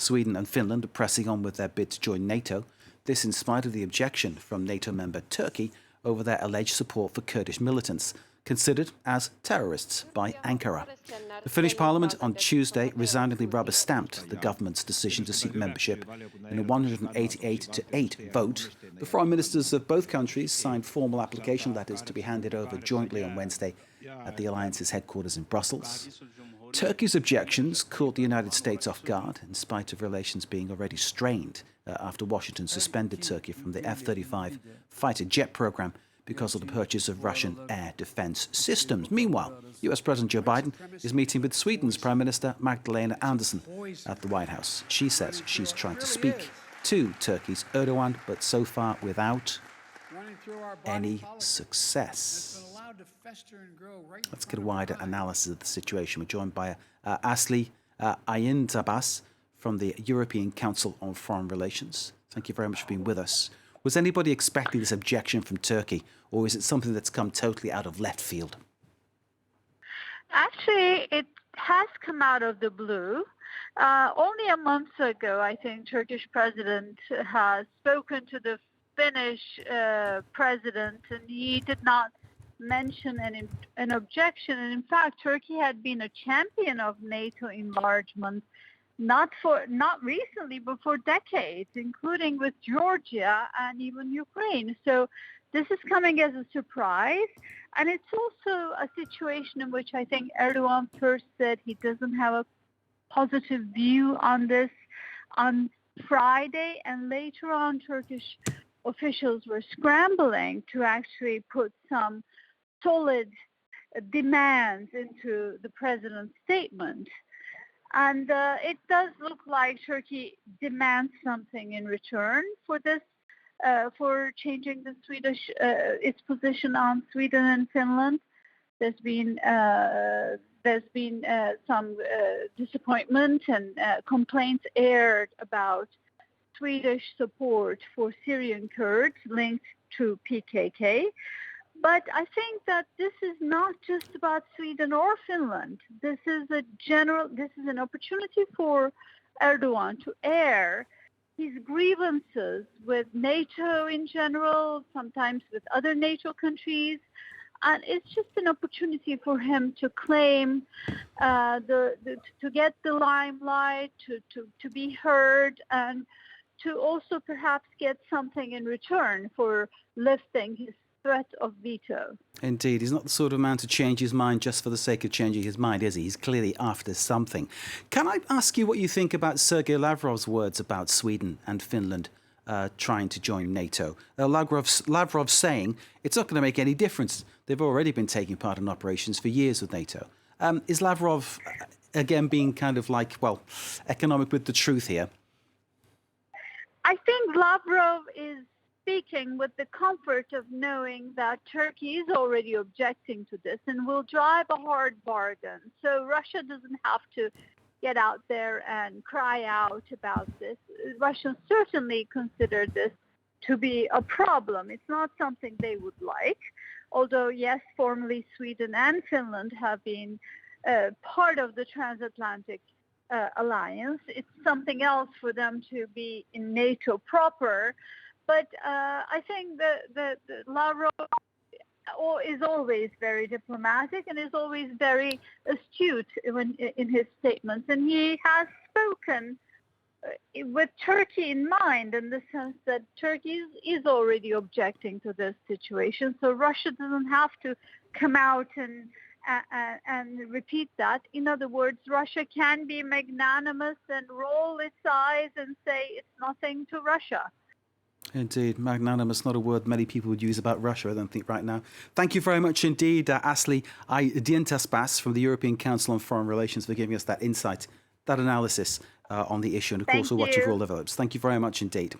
Sweden and Finland are pressing on with their bid to join NATO. This in spite of the objection from NATO member Turkey over their alleged support for Kurdish militants, considered as terrorists by Ankara. The Finnish parliament on Tuesday resoundingly rubber-stamped the government's decision to seek membership in a 188-to-8 vote. The foreign ministers of both countries signed formal application letters to be handed over jointly on Wednesday at the alliance's headquarters in Brussels. Turkey's objections caught the United States off guard, in spite of relations being already strained after Washington suspended Turkey from the F-35 fighter jet program because of the purchase of Russian air defense systems. Meanwhile, US President Joe Biden is meeting with Sweden's Prime Minister Magdalena Andersson at the White House. She says she's trying to speak to Turkey's Erdogan, but so far without any success. Let's get a wider analysis of the situation. We're joined by Aslı Aydıntaşbaş from the European Council on Foreign Relations. Thank you very much for being with us. Was anybody expecting this objection from Turkey, or is it something that's come totally out of left field? Actually, it has come out of the blue. Only a month ago, I think, Turkish president has spoken to the Finnish president, and he did not mention an objection. And in fact, Turkey had been a champion of NATO enlargement, not recently, but for decades, including with Georgia and even Ukraine. So this is coming as a surprise. And it's also a situation in which I think Erdogan first said he doesn't have a positive view on this on Friday, and later on Turkish officials were scrambling to actually put some solid demands into the president's statement. And it does look like Turkey demands something in return for this, for changing the its position on Sweden and Finland. There's been some disappointment and complaints aired about Swedish support for Syrian Kurds linked to PKK. But I think that this is not just about Sweden or Finland. This is an opportunity for Erdogan to air his grievances with NATO in general, sometimes with other NATO countries. And it's just an opportunity for him to claim, to get the limelight, to be heard, and to also perhaps get something in return for lifting his threat of veto. Indeed. He's not the sort of man to change his mind just for the sake of changing his mind, is he? He's clearly after something. Can I ask you what you think about Sergei Lavrov's words about Sweden and Finland trying to join NATO? Lavrov saying it's not going to make any difference. They've already been taking part in operations for years with NATO. Is Lavrov, again, being kind of like, well, economic with the truth here? I think Lavrov is speaking with the comfort of knowing that Turkey is already objecting to this and will drive a hard bargain. So Russia doesn't have to get out there and cry out about this. Russians certainly consider this to be a problem. It's not something they would like. Although, yes, formally Sweden and Finland have been part of the transatlantic alliance. It's something else for them to be in NATO proper. But I think that Lavrov is always very diplomatic and is always very astute in his statements. And he has spoken with Turkey in mind, in the sense that Turkey is already objecting to this situation. So Russia doesn't have to come out and repeat that. In other words, Russia can be magnanimous and roll its eyes and say it's nothing to Russia. Indeed, magnanimous, not a word many people would use about Russia, I don't think, right now. Thank you very much indeed, Aslı Aydıntaşbaş from the European Council on Foreign Relations, for giving us that insight, that analysis on the issue, and of course we'll watch it all develops. Thank you very much indeed.